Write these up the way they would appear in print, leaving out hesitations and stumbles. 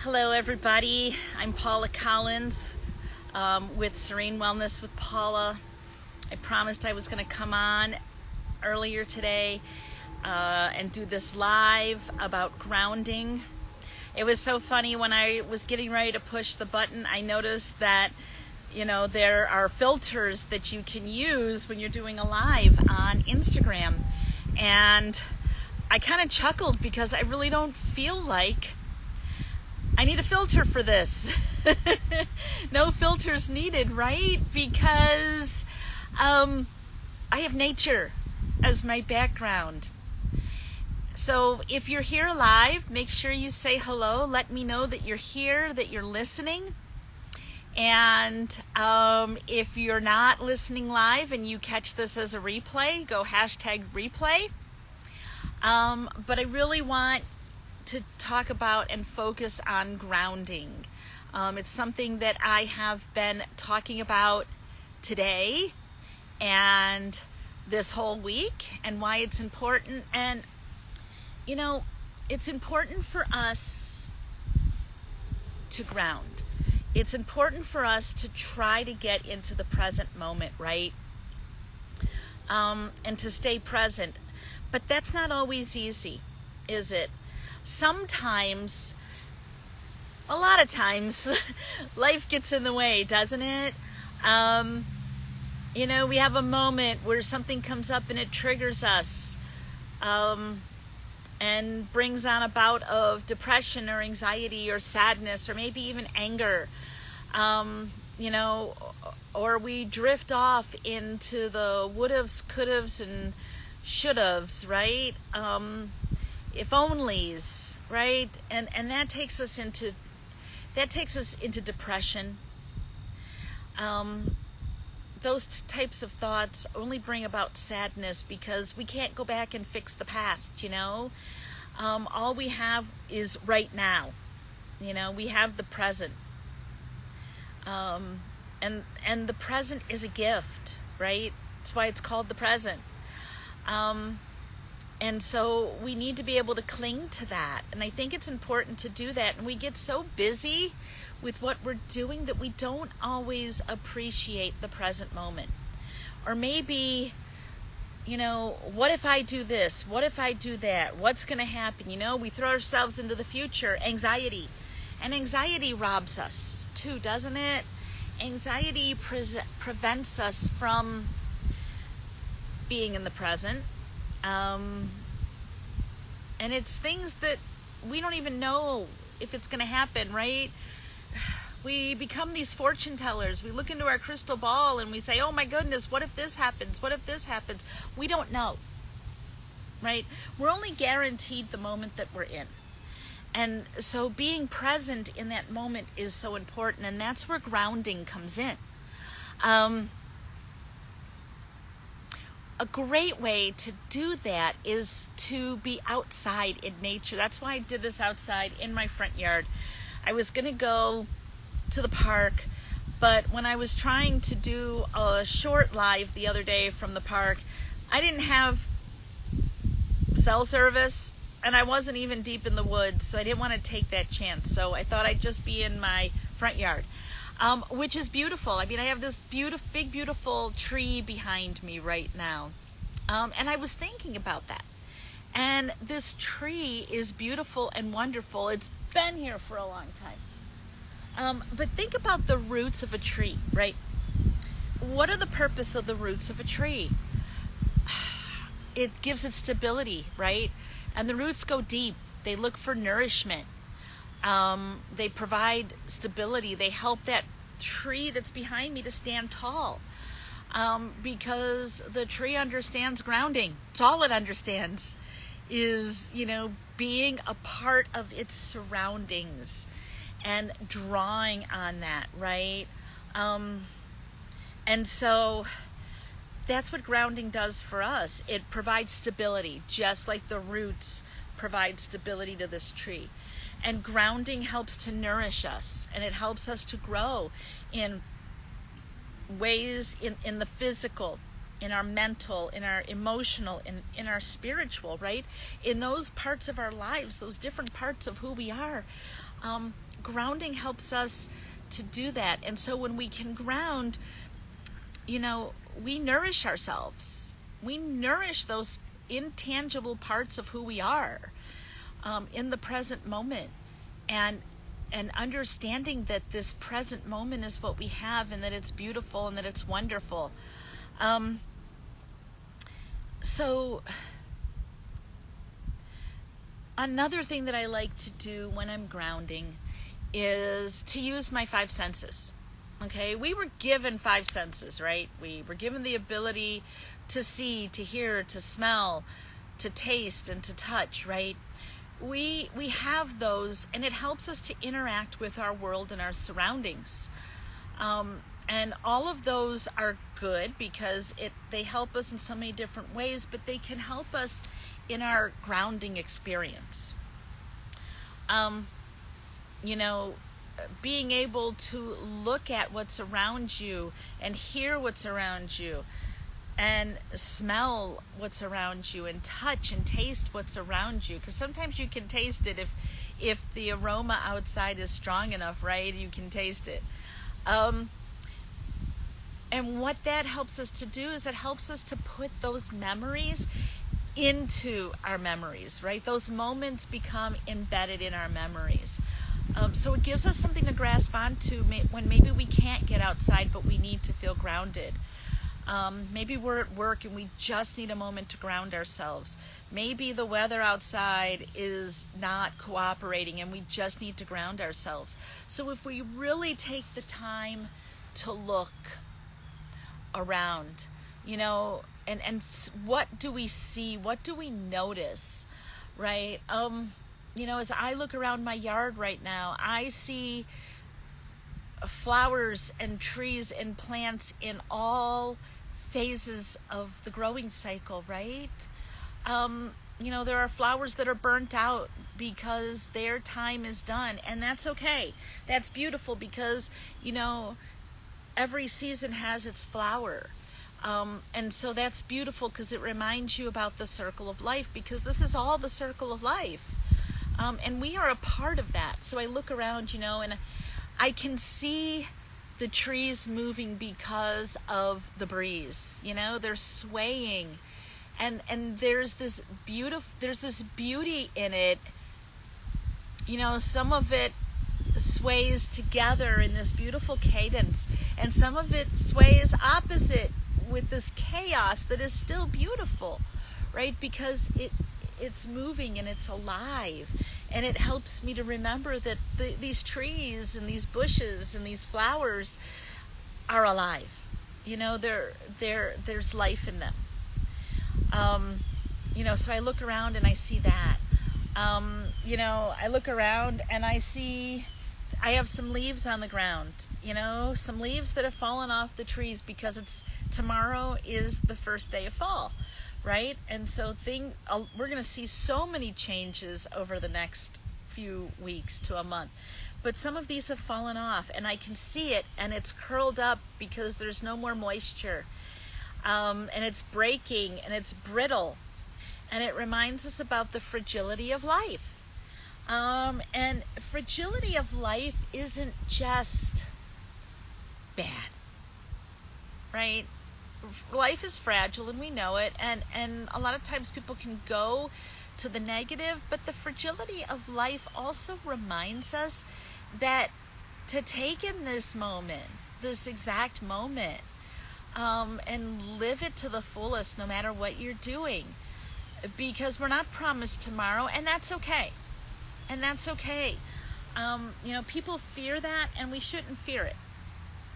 Hello, everybody. I'm Paula Collins with Serene Wellness with Paula. I promised I was going to come on earlier today and do this live about grounding. It was so funny when I was getting ready to push the button. I noticed that there are filters that you can use when you're doing a live on Instagram, and I kind of chuckled because I really don't feel like I need a filter for this. No filters needed, right? Because I have nature as my background. So if you're here live, make sure you say hello. Let me know that you're here, that you're listening. And if you're not listening live and you catch this as a replay, go #replay. But I really want to talk about and focus on grounding. It's something that I have been talking about today and this whole week, and why it's important. And it's important for us to ground. It's important for us to try to get into the present moment, right? And to stay present. But that's not always easy, is it? Sometimes, a lot of times, life gets in the way, doesn't it? We have a moment where something comes up and it triggers us, and brings on a bout of depression or anxiety or sadness or maybe even anger, or we drift off into the would'ves, could'ves, and should'ves, right? If onlys, right? And that takes us into depression. Those types of thoughts only bring about sadness because we can't go back and fix the past. All we have is right now. We have the present, and the present is a gift, right? That's why it's called the present. And so we need to be able to cling to that. And I think it's important to do that. And we get so busy with what we're doing that we don't always appreciate the present moment. Or maybe, what if I do this? What if I do that? What's going to happen? We throw ourselves into the future. Anxiety. And anxiety robs us too, doesn't it? Anxiety prevents us from being in the present. And it's things that we don't even know if it's going to happen, right? We become these fortune tellers. We look into our crystal ball and we say, oh my goodness, what if this happens? What if this happens? We don't know, right? We're only guaranteed the moment that we're in. And so being present in that moment is so important, and that's where grounding comes in. A great way to do that is to be outside in nature. That's why I did this outside in my front yard. I was going to go to the park, but when I was trying to do a short live the other day from the park, I didn't have cell service, and I wasn't even deep in the woods, so I didn't want to take that chance. So I thought I'd just be in my front yard. Which is beautiful. I mean, I have this big, beautiful tree behind me right now. And I was thinking about that. And this tree is beautiful and wonderful. It's been here for a long time. But think about the roots of a tree, right? What are the purpose of the roots of a tree? It gives it stability, right? And the roots go deep. They look for nourishment. They provide stability. They help that tree that's behind me to stand tall, because the tree understands grounding. It's all it understands is, being a part of its surroundings and drawing on that, right? And so that's what grounding does for us. It provides stability, just like the roots provide stability to this tree. And grounding helps to nourish us, and it helps us to grow in ways in the physical, in our mental, in our emotional, in our spiritual, right? In those parts of our lives, those different parts of who we are, Grounding helps us to do that. And so when we can ground, we nourish ourselves. We nourish those intangible parts of who we are in the present moment. And understanding that this present moment is what we have, and that it's beautiful, and that it's wonderful. So another thing that I like to do when I'm grounding is to use my five senses. Okay, we were given five senses, right? We were given the ability to see, to hear, to smell, to taste, and to touch, right? We have those, and it helps us to interact with our world and our surroundings. And all of those are good because they help us in so many different ways, but they can help us in our grounding experience. Being able to look at what's around you and hear what's around you and smell what's around you and touch and taste what's around you, because sometimes you can taste it if the aroma outside is strong enough, right? You can taste it. And what that helps us to do is it helps us to put those memories into our memories, right? Those moments become embedded in our memories. So it gives us something to grasp onto when maybe we can't get outside, but we need to feel grounded. Maybe we're at work and we just need a moment to ground ourselves. Maybe the weather outside is not cooperating and we just need to ground ourselves. So if we really take the time to look around, and what do we see? What do we notice, right? As I look around my yard right now, I see flowers and trees and plants in all phases of the growing cycle, right? There are flowers that are burnt out because their time is done, and that's okay. That's beautiful because, every season has its flower. And so that's beautiful because it reminds you about the circle of life, because this is all the circle of life. And we are a part of that. So I look around, and I can see the trees moving because of the breeze. They're swaying, and there's this beauty in it. Some of it sways together in this beautiful cadence, and some of it sways opposite with this chaos that is still beautiful, right? Because it's moving and it's alive, and it helps me to remember that these trees and these bushes and these flowers are alive. There's life in them. So I look around and I see that. I look around and I have some leaves on the ground, some leaves that have fallen off the trees because tomorrow is the first day of fall, right? And so we're going to see so many changes over the next few weeks to a month. But some of these have fallen off, and I can see it, and it's curled up because there's no more moisture. And it's breaking, and it's brittle. And it reminds us about the fragility of life. And fragility of life isn't just bad, right? Life is fragile, and we know it, and a lot of times people can go to the negative, but the fragility of life also reminds us that to take in this moment, this exact moment, and live it to the fullest no matter what you're doing, because we're not promised tomorrow, and that's okay. And that's okay. People fear that, and we shouldn't fear it.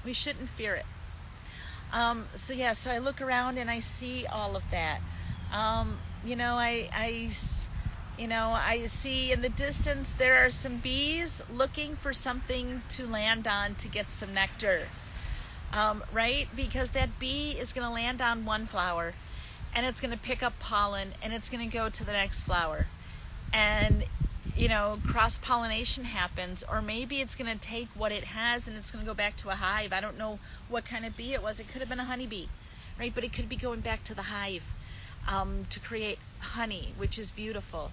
We shouldn't fear it. So I look around and I see all of that. I see in the distance there are some bees looking for something to land on to get some nectar, right? Because that bee is going to land on one flower, and it's going to pick up pollen, and it's going to go to the next flower. And cross-pollination happens, or maybe it's going to take what it has and it's going to go back to a hive. I don't know what kind of bee it was. It could have been a honeybee, right? But it could be going back to the hive to create honey, which is beautiful.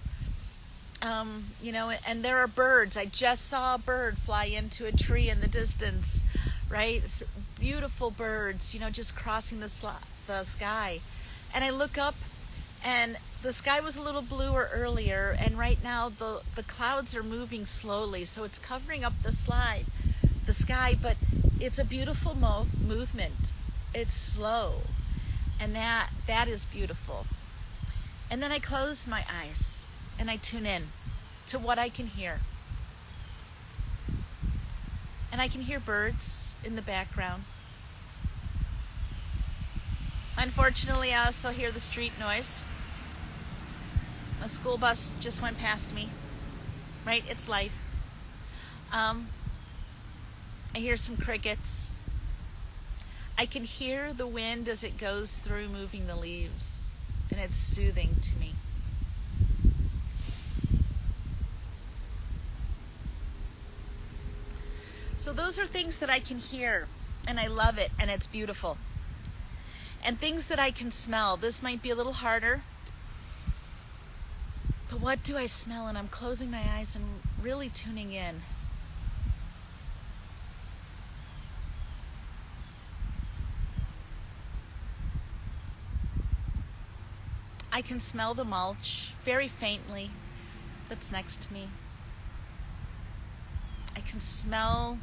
You know, and there are birds. I just saw a bird fly into a tree in the distance, right? It's beautiful birds, you know, just crossing the sky. And I look up, and the sky was a little bluer earlier, and right now the clouds are moving slowly, so it's covering up the sky, but it's a beautiful movement. It's slow, and that is beautiful. And then I close my eyes and I tune in to what I can hear. And I can hear birds in the background. Unfortunately, I also hear the street noise. A school bus just went past me. Right? It's life. I hear some crickets. I can hear the wind as it goes through moving the leaves, and it's soothing to me. So those are things that I can hear, and I love it, and it's beautiful. And things that I can smell. This might be a little harder, but what do I smell? And I'm closing my eyes and really tuning in. I can smell the mulch very faintly that's next to me. I can smell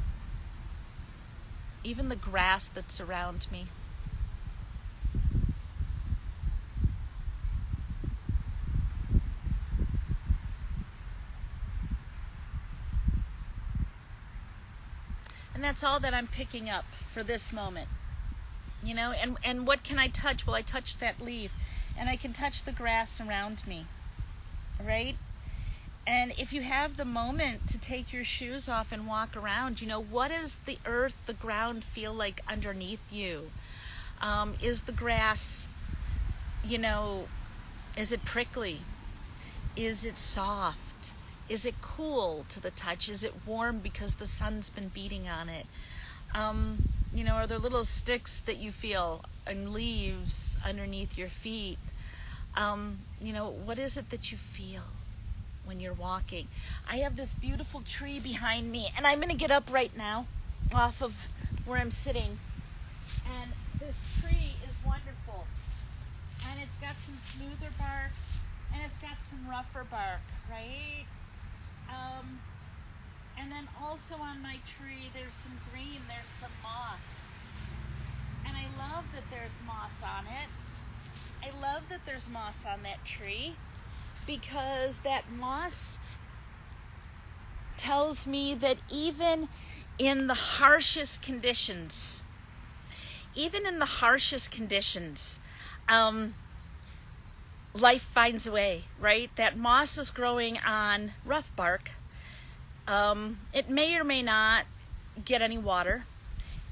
even the grass that's around me. And that's all that I'm picking up for this moment. You know, and what can I touch? Well, I touch that leaf, and I can touch the grass around me, right? And if you have the moment to take your shoes off and walk around, you know, what does the earth, the ground feel like underneath you? Is the grass, you know, is it prickly? Is it soft? Is it cool to the touch? Is it warm because the sun's been beating on it? You know, are there little sticks that you feel and leaves underneath your feet? You know, what is it that you feel when you're walking? I have this beautiful tree behind me, and I'm going to get up right now off of where I'm sitting. And this tree is wonderful. And it's got some smoother bark, and it's got some rougher bark, right? And then also on my tree, there's some green, there's some moss. And I love that there's moss on it. I love that there's moss on that tree, because that moss tells me that even in the harshest conditions, life finds a way, right? That moss is growing on rough bark. It may or may not get any water.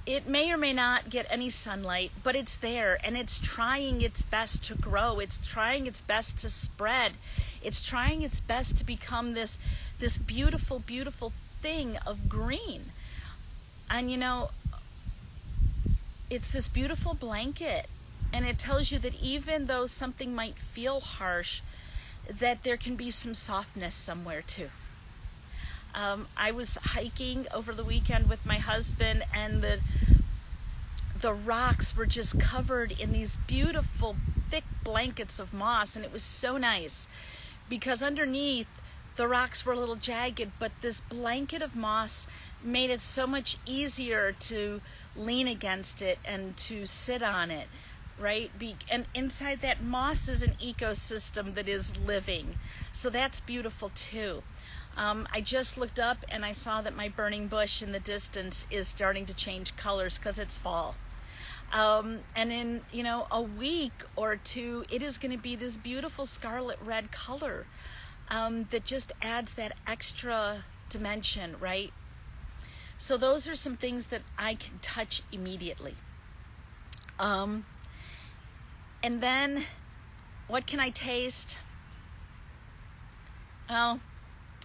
It may or may not get any sunlight, but it's there, and it's trying its best to grow. It's trying its best to spread. It's trying its best to become this beautiful, beautiful thing of green. And you know, it's this beautiful blanket, and it tells you that even though something might feel harsh, that there can be some softness somewhere too. I was hiking over the weekend with my husband, and the rocks were just covered in these beautiful thick blankets of moss, and it was so nice because underneath the rocks were a little jagged, but this blanket of moss made it so much easier to lean against it and to sit on it, right? And inside that moss is an ecosystem that is living, so that's beautiful too. I just looked up and I saw that my burning bush in the distance is starting to change colors because it's fall. And in, you know, a week or two, it is going to be this beautiful scarlet red color that just adds that extra dimension, right? So those are some things that I can touch immediately. And then what can I taste? Well,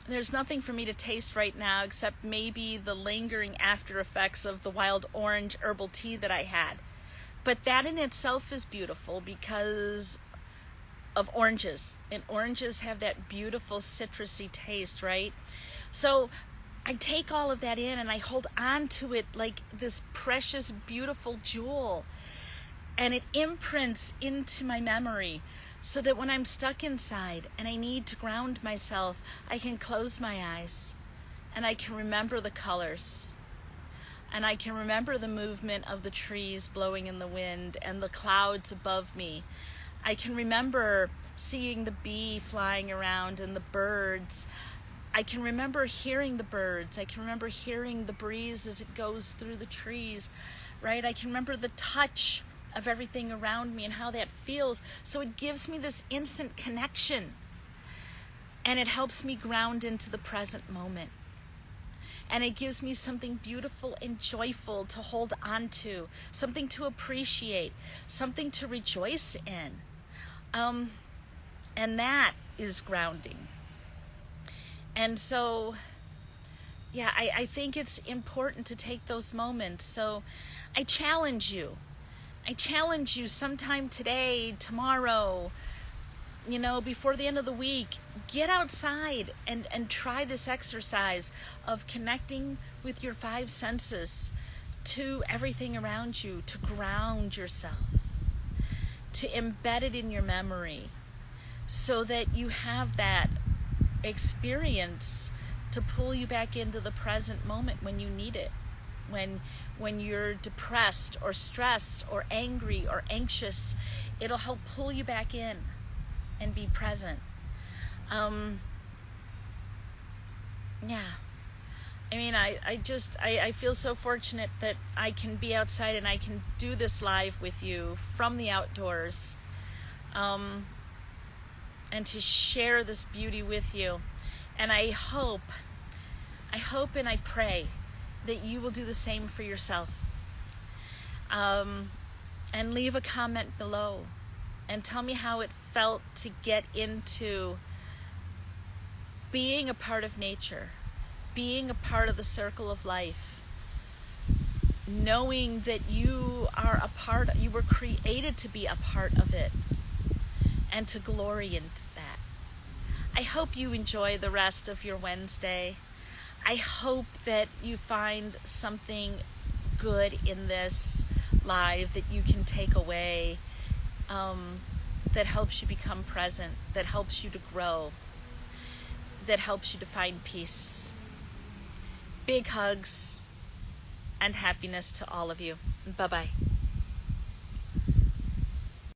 there's nothing for me to taste right now except maybe the lingering after effects of the wild orange herbal tea that I had. But that in itself is beautiful because of oranges, and oranges have that beautiful citrusy taste, right? So I take all of that in and I hold on to it like this precious, beautiful jewel, and it imprints into my memory so that when I'm stuck inside and I need to ground myself, I can close my eyes and I can remember the colors. And I can remember the movement of the trees blowing in the wind and the clouds above me. I can remember seeing the bee flying around and the birds. I can remember hearing the birds. I can remember hearing the breeze as it goes through the trees, right? I can remember the touch of everything around me and how that feels. So it gives me this instant connection, and it helps me ground into the present moment. And it gives me something beautiful and joyful to hold on to, something to appreciate, something to rejoice in. And that is grounding. And so, yeah, I think it's important to take those moments. So I challenge you. Sometime today, tomorrow, before the end of the week, get outside and try this exercise of connecting with your five senses to everything around you, to ground yourself, to embed it in your memory so that you have that experience to pull you back into the present moment when you need it. When you're depressed or stressed or angry or anxious, it'll help pull you back in and be present. I feel so fortunate that I can be outside and I can do this live with you from the outdoors, and to share this beauty with you. And I hope and I pray that you will do the same for yourself. And leave a comment below and tell me how it felt to get into being a part of nature, being a part of the circle of life, knowing that you were created to be a part of it and to glory in that. I hope you enjoy the rest of your Wednesday. I hope that you find something good in this live that you can take away, that helps you become present, that helps you to grow, that helps you to find peace. Big hugs and happiness to all of you. Bye-bye.